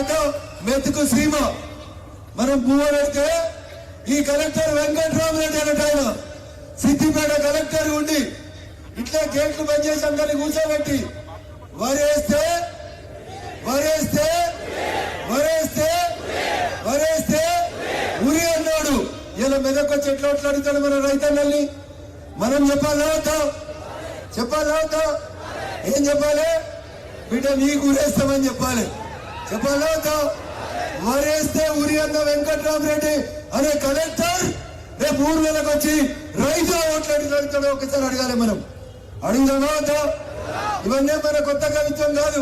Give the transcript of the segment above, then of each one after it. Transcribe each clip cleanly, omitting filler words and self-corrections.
తర్వాత మెతుకు సీమ మనం పువ్వు పెడితే ఈ కలెక్టర్ వెంకట్రామరెడ్డి అన్నట్టు ఆయన సిద్దిపేట కలెక్టర్ ఉండి ఇట్లా గేట్లు బంద్ చేసి అందరినీ కూర్చోబెట్టి వరేస్తే వరేస్తే వరేస్తే వరేస్తే ఉరి అన్నాడు. ఇలా మెదక్ వచ్చి ఎట్లా అడుగుతాడు మన రైతన్నల్ని. మనం చెప్పాలా చెప్పాలా ఏం చెప్పాలి? బిడ్డ నీకు ఉరేస్తామని చెప్పాలి. చెప్పాలా వరేస్తే ఉరి అన్న వెంకట్రామరెడ్డి అనే కలెక్టర్ రేపు ఊర్లకు వచ్చి రైతు ఓట్లు అడుగుతాడో ఒకసారి అడగాలి. మనం అడుగుదామా? ఇవన్నీ మన కొత్త కవిత్వం కాదు,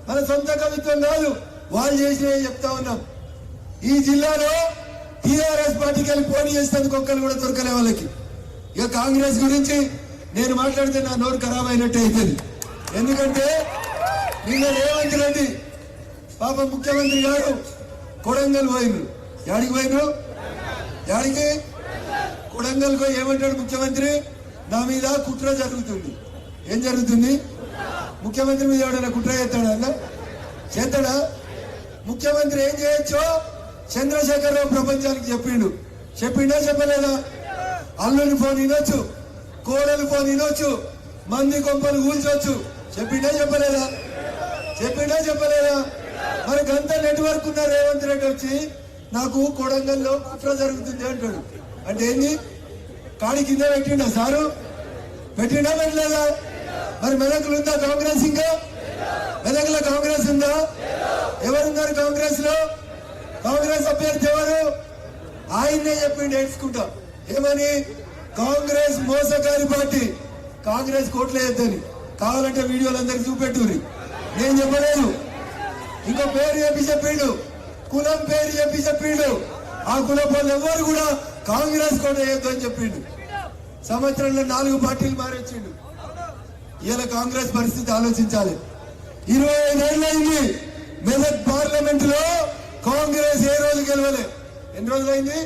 మన సొంత కవిత్వం కాదు, వాళ్ళు చేసినవి చెప్తా ఉన్నాం. ఈ జిల్లాలో టీఆర్ఎస్ పార్టీకి వెళ్ళి పోటీ చేసేందుకు ఒక్కరు కూడా దొరకలే వాళ్ళకి. ఇక కాంగ్రెస్ గురించి నేను మాట్లాడితే నా నోరు ఖరాబ్ అయినట్టు అవుతుంది. ఎందుకంటే నిన్న రేవంత్ రెడ్డి పాప ముఖ్యమంత్రి గారు కొడంగల్ పోయినరు. యాడికి పోయినరు? యాడికి? కొడంగల్ పోయి ఏమంటాడు ముఖ్యమంత్రి? నా మీద కుట్ర జరుగుతుంది. ఏం జరుగుతుంది? ముఖ్యమంత్రి మీద ఎవడైనా కుట్ర చేస్తాడా? అన్న చేస్తాడా? ముఖ్యమంత్రి ఏం చేయొచ్చో చంద్రశేఖరరావు ప్రపంచానికి చెప్పిండా చెప్పలేదా? అల్లుని ఫోన్ వినొచ్చు, కోడలు ఫోన్ వినొచ్చు, మంది కొంపలు కూల్చొచ్చు. చెప్పిండా చెప్పలేదా? మనకు అంతా నెట్వర్క్ ఉన్న రేవంత్ రెడ్డి వచ్చి నాకు కొడంగల్లో కుట్ర జరుగుతుంది అంటాడు. అంటే ఏంది? కాడి కింద పెట్టిండా సారు? పెట్టిండా పెట్టలేదా? మరి మెదక్లు ఉందా కాంగ్రెస్? ఇంకా మెదక్లో కాంగ్రెస్ ఉందా? ఎవరున్నారు కాంగ్రెస్ లో? కాంగ్రెస్ అభ్యర్థి ఎవరు? ఆయన్నే చెప్పిండు ఏడ్చుకుంటా. ఏమని? కాంగ్రెస్ మోసగారి పార్టీ, కాంగ్రెస్ కోట్ల ఎద్దని. కావాలంటే వీడియోలు అందరికి చూపెట్టుర్రి, నేను చెప్పలేదు. ఇంకో పేరు చెప్పిండు, కులం పేరు చెప్పిండు. ఆ కులం వాళ్ళు ఎవరు కూడా కాంగ్రెస్ కోట వేయద్దు అని చెప్పిండు. సంవత్సరంలో 4 పార్టీలు మారొచ్చిండు. ఇలా కాంగ్రెస్ పరిస్థితి ఆలోచించాలి. 25 ఏళ్ళైంది మెదక్ పార్లమెంట్ లో కాంగ్రెస్ ఏ రోజు గెలవలే. ఎన్ని రోజులైంది?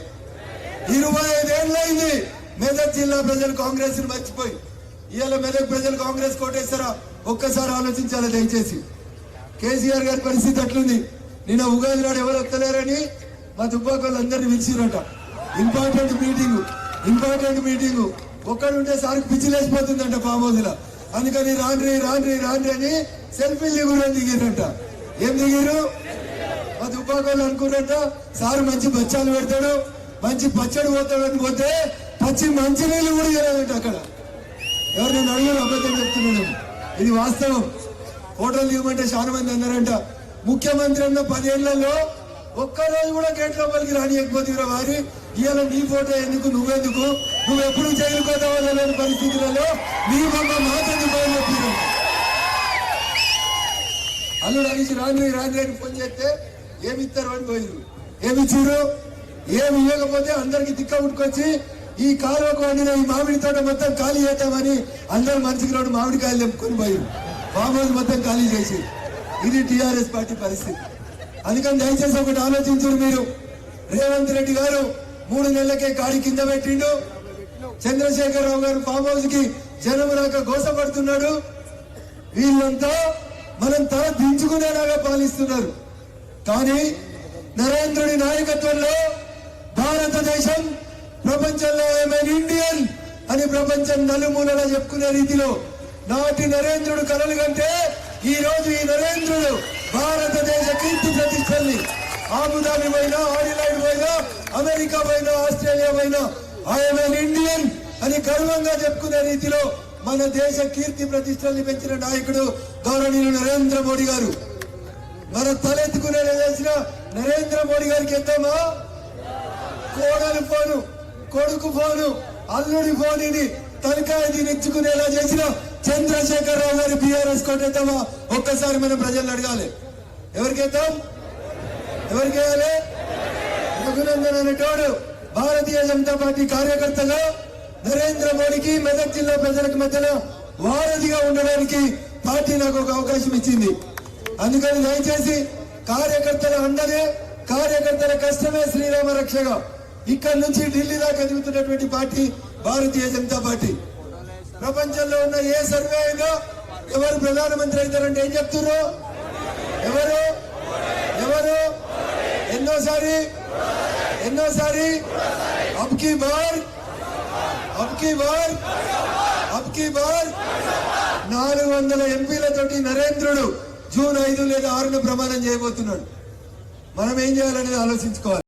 25 ఏళ్ళైంది. మెదక్ జిల్లా ప్రజలు కాంగ్రెస్ ని మర్చిపోయి ఇవాళ మెదక్ ప్రజలు కాంగ్రెస్ కోటేస్తారా? ఒక్కసారి ఆలోచించాలి దయచేసి. కేసీఆర్ గారి పరిస్థితి అట్లుంది. నిన్న ఉగాది నాడు ఎవరు వస్తలేరని మా దుబ్బాకోళ్ళందరినీ పిలిచిరట. ఇంపార్టెంట్ మీటింగ్ ఒక్కడుంటే సార్కి పిచ్చిలేసిపోతుందంట ఫామ్ హౌస్ లా. అందుకని రాండ్రి అని సెల్ఫీలు దిగిరంట. ఏం దిగిరు? మా దుబ్బాకోళ్ళు అనుకున్నట్ట సారు మంచి బచ్చాలు పెడతాడు, మంచి పచ్చడి పోతాడు అని పోతే పచ్చి మంచినీళ్ళు కూడా ఇవ్వలేదంట అక్కడ. ఎవరు నేను అడిగాను, అబద్ధం చెప్తున్నాను, ఇది వాస్తవం. ఫోటోలు ఇవ్వమంటే చాలా మంది అన్నారంట. ముఖ్యమంత్రి అన్న 10 ఏళ్లలో ఒక్కరోజు కూడా గేట్ లోపలికి రానియకపోతే వారి ఇవాళ నీ ఫోటో ఎందుకు, నువ్వెందుకు, నువ్వు ఎప్పుడు చేయకపోతావని పరిస్థితులలో నీ బొమ్మ మాకెందుకు చెప్పారు. అల్లుడు అనేసి రాండ్రి అని ఫోన్ చేస్తే ఏమిస్తారు అని పోయిరు. ఏమిచ్చారు? ఏమి ఇవ్వకపోతే అందరికి తిక్క ఉట్టుకొచ్చి ఈ కాలువకు వండిన ఈ మామిడి తోట మొత్తం ఖాళీ చేద్దామని అందరు మనిషికి 2 మామిడికాయలు తెంపుకొని పోయారు. ఫామ్ హౌస్ మొత్తం ఖాళీ చేసి. ఇది టీఆర్ఎస్ పార్టీ పరిస్థితి. అందుకని దయచేసి ఒకటి ఆలోచించారు మీరు. రేవంత్ రెడ్డి గారు 3 నెలలకే కాడి కింద పెట్టిండు. చంద్రశేఖరరావు గారు ఫామ్ హౌస్ కి జనం రాక గోసపడుతున్నాడు. వీళ్ళంతా మనం తల దించుకునేలాగా పాలిస్తున్నారు. కానీ నరేంద్రుడి నాయకత్వంలో భారతదేశం ప్రపంచంలో ఐఎమ్ ఇండియన్ అని ప్రపంచం నలుమూలలా చెప్పుకునే రీతిలో నాటి నరేంద్రుడు కలలు కంటే ఈ రోజు ఈ నరేంద్రుడు భారతదేశ కీర్తి ప్రతిష్టల్ని ఆబుదాబి పోయినా, ఆడిలైడ్ పోయినా, అమెరికా పోయినా, ఆస్ట్రేలియా పోయినా ఐఎమ్ ఇండియన్ అని గర్వంగా చెప్పుకునే రీతిలో మన దేశ కీర్తి ప్రతిష్టల్ని పెంచిన నాయకుడు గౌరవనీయులు నరేంద్ర మోడీ గారు. మన తలెత్తుకునే చేసిన నరేంద్ర మోడీ గారికి ఎంతమా? కోడలు ఫోను, కొడుకు ఫోను, అల్లుడి ఫోన్ తలకాయ దినిచ్చుకునేలా చేసిన చంద్రశేఖరరావు గారి బీఆర్ఎస్ కోటేద్దామా? ఒక్కసారి మనం ప్రజలను అడగాలి. ఎవరికేద్దాం? ఎవరికేయాలి? రఘునందన్ అనేటోడు భారతీయ జనతా పార్టీ కార్యకర్తగా నరేంద్ర మోడీకి మెదక్ జిల్లా ప్రజలకు మధ్యన వారధిగా ఉండడానికి పార్టీ నాకు ఒక అవకాశం ఇచ్చింది. అందుకని దయచేసి కార్యకర్తల అండనే, కార్యకర్తల కష్టమే శ్రీరామ రక్షగా ఇక్కడ నుంచి ఢిల్లీ దాకా ఎదుగుతున్నటువంటి పార్టీ భారతీయ జనతా పార్టీ. ప్రపంచంలో ఉన్న ఏ సర్వే అయినా ఎవరు ప్రధానమంత్రి అవుతారంటే ఏం చెప్తున్నారు? ఎవరు ఎన్నోసారి అబ్ కీ బార్ 400 ఎంపీలతోటి నరేంద్రుడు జూన్ 5 లేదా 6 ప్రమాణం చేయబోతున్నాడు. మనం ఏం చేయాలనేది ఆలోచించుకోవాలి.